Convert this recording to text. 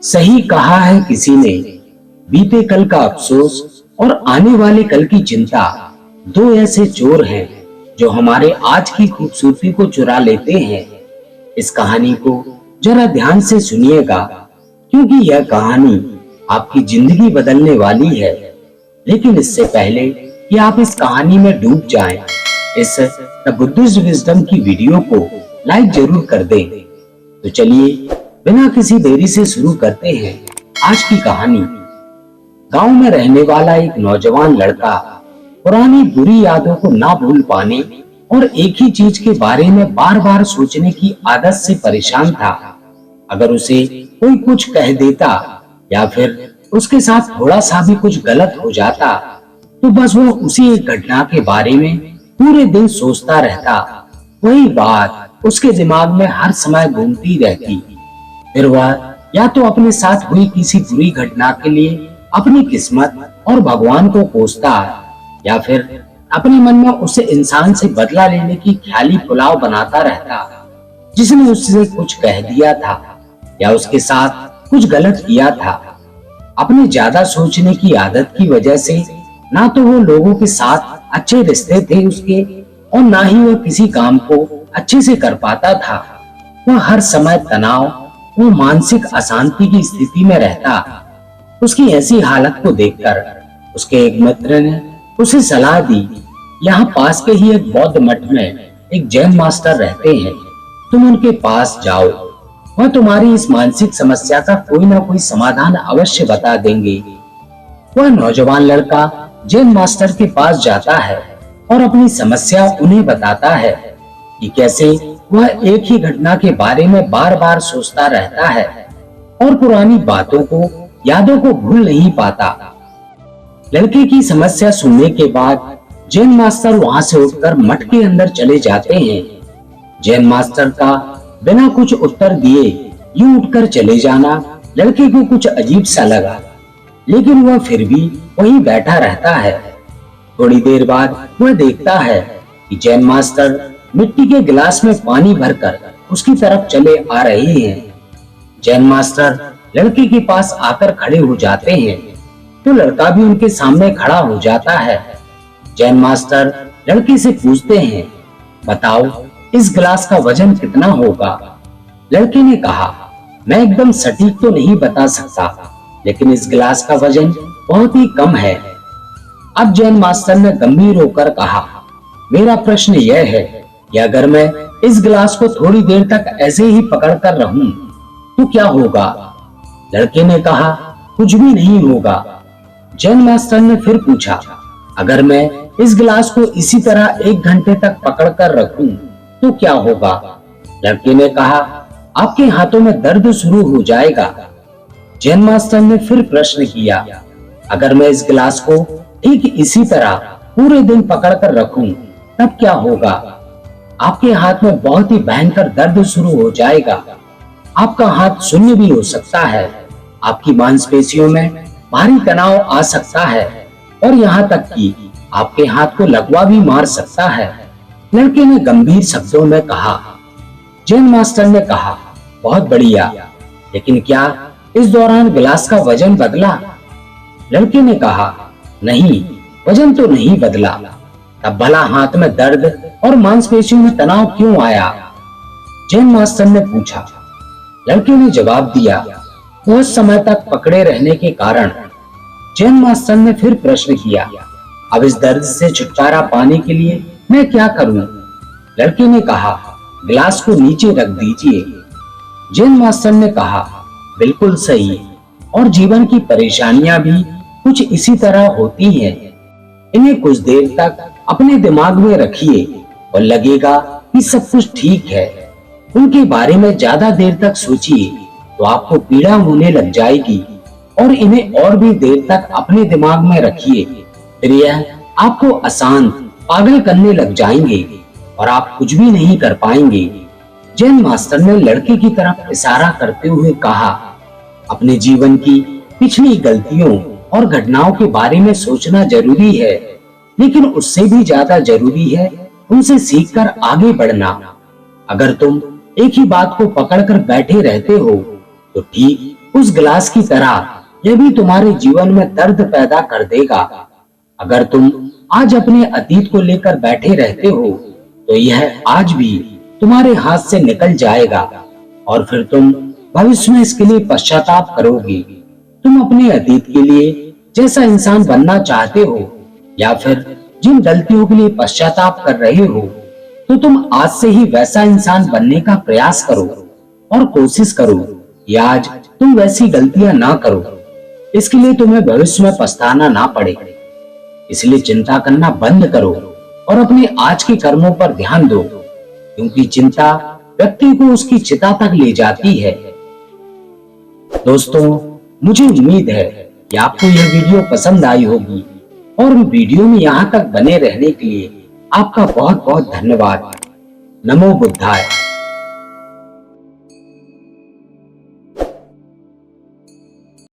सही कहा है किसी ने, बीते कल का अफसोस और आने वाले कल की चिंता दो ऐसे चोर हैं जो हमारे आज की खूबसूरती को चुरा लेते हैं। इस कहानी को जरा ध्यान से सुनिएगा, क्योंकि यह कहानी आपकी जिंदगी बदलने वाली है। लेकिन इससे पहले कि आप इस कहानी में डूब जाएं, इस द बुद्धिस्ट विजडम की वीडियो को लाइक जरूर कर दें। तो चलिए बिना किसी देरी से शुरू करते हैं आज की कहानी। गांव में रहने वाला एक नौजवान लड़का पुरानी बुरी यादों को ना भूल पाने और एक ही चीज के बारे में बार बार सोचने की आदत से परेशान था। अगर उसे कोई कुछ कह देता या फिर उसके साथ थोड़ा सा भी कुछ गलत हो जाता तो बस वो उसी एक घटना के बारे में पूरे दिन सोचता रहता। वही बात उसके दिमाग में हर समय घूमती रहती। फिर वह या तो अपने साथ हुई किसी बुरी घटना के लिए अपनी किस्मत और भगवान को कोसता, या फिर अपने मन में उसे इंसान से बदला लेने की ख्याली पुलाव बनाता रहता जिसने उससे कुछ कह दिया था या उसके साथ कुछ गलत किया था। अपने ज्यादा सोचने की आदत की वजह से ना तो वो लोगों के साथ अच्छे रिश्ते थे उसके, और ना ही वह किसी काम को अच्छे से कर पाता था। वह हर समय तनाव और मानसिक अशांति की स्थिति में रहता। उसकी ऐसी हालत को देखकर उसके एक मित्र ने उसे सलाह दी, यहाँ पास के ही एक बौद्ध मठ में एक जैन मास्टर रहते हैं, तुम उनके पास जाओ, वह तुम्हारी इस मानसिक समस्या का कोई ना कोई समाधान अवश्य बता देंगे। वह नौजवान लड़का जैन मास्टर के पास जाता है और अपनी समस्या उन्हें बताता है कि कैसे वह एक ही घटना के बारे में बार बार सोचता रहता है और पुरानी बातों को, यादों को भूल नहीं पाता। लड़के की समस्या सुनने के बाद जैन मास्टर वहां से उठकर मठ के अंदर चले जाते हैं। जैन मास्टर का बिना कुछ उत्तर दिए यूं उठकर चले जाना लड़के को कुछ अजीब सा लगा, लेकिन वह फिर भी वहीं बैठा रहता है। थोड़ी देर बाद वह देखता है कि जैन मास्टर मिट्टी के गिलास में पानी भरकर उसकी तरफ चले आ रहे हैं। जैन मास्टर लड़के के पास आकर खड़े हो जाते हैं तो लड़का भी उनके सामने खड़ा हो जाता है। जैन मास्टर लड़के से पूछते हैं, बताओ इस गिलास का वजन कितना होगा? लड़के ने कहा, मैं एकदम सटीक तो नहीं बता सकता, लेकिन इस गिलास का वजन बहुत ही कम है। अब जैन मास्टर ने गंभीर होकर कहा, मेरा प्रश्न यह है कि अगर मैं इस गिलास को थोड़ी देर तक ऐसे ही पकड़कर रहूं तो क्या होगा? लड़के ने कहा, कुछ भी नहीं होगा। जैन मास्टर ने फिर पूछा, अगर मैं इस गिलास को इसी तरह 1 घंटे तक पकड़कर रखूं तो क्या होगा? लड़के ने कहा, आपके हाथों में दर्द शुरू हो जाएगा। जैन मास्टर ने फिर प्रश्न किया, अगर मैं इस गिलास को ठीक इसी तरह पूरे दिन पकड़कर रखूं तब क्या होगा? आपके हाथ में बहुत ही भयंकर दर्द शुरू हो जाएगा। आपका हाथ शून्य भी हो सकता है, आपकी मांसपेशियों में भारी तनाव आ सकता है और यहाँ तक कि आपके हाथ को लकवा भी मार सकता है। लड़के ने गंभीर शब्दों में कहा। जैन मास्टर ने कहा, बहुत बढ़िया, लेकिन क्या इस दौरान गिलास का वजन बदला? लड़के ने कहा, नहीं, वजन तो नहीं बदला। तब भला हाथ में दर्द और मांसपेशियों में तनाव क्यों आया? जैन मास्टर ने पूछा। लड़के ने जवाब दिया, बहुत समय तक पकड़े रहने के कारण। जैन मास्टर ने फिर प्रश्न किया, अब इस दर्द से छुटकारा पाने के लिए मैं क्या करूं? लड़के ने कहा, गिलास को नीचे रख दीजिए। जैन मास्टर ने कहा, बिल्कुल सही, और जीवन की परेशानियां भी कुछ इसी तरह होती हैं। इन्हें कुछ देर तक अपने दिमाग में रखिए और लगेगा कि सब कुछ ठीक है। उनके बारे में ज्यादा देर तक सोचिए तो आपको पीड़ा होने लग जाएगी, और इन्हें और भी देर तक अपने दिमाग में रखिए, फिर यह आपको अशांत, पागल करने लग जाएंगे और आप कुछ भी नहीं कर पाएंगे। जैन मास्टर ने लड़के की तरफ इशारा करते हुए कहा, अपने जीवन की पिछली गलतियों और घटनाओं के बारे में सोचना जरूरी है, लेकिन उससे भी ज्यादा जरूरी है उनसे सीखकर आगे बढ़ना। अगर तुम एक ही बात को पकड़कर बैठे रहते हो तो ठीक उस गिलास की तरह यह भी तुम्हारे जीवन में दर्द पैदा कर देगा। अगर तुम आज अपने अतीत को लेकर बैठे रहते हो तो यह आज भी तुम्हारे हाथ से निकल जाएगा और फिर तुम भविष्य में इसके लिए पश्चाताप करोगे। तुम अपने अतीत के लिए जैसा इंसान बनना चाहते हो या फिर जिन गलतियों के लिए पश्चाताप कर रहे हो, तो तुम आज से ही वैसा इंसान बनने का प्रयास करो और कोशिश करो कि आज तुम वैसी गलतियां ना करो। इसके लिए तुम्हें भविष्य में पछताना ना पड़े। इसलिए चिंता करना बंद करो और अपने आज के कर्मों पर ध्यान दो, क्योंकि चिंता व्यक्ति को उसकी चिता तक ले जाती है। दोस्तों, मुझे उम्मीद है कि आपको यह वीडियो पसंद आई होगी और वीडियो में यहाँ तक बने रहने के लिए आपका बहुत बहुत धन्यवाद। नमो बुद्धाय।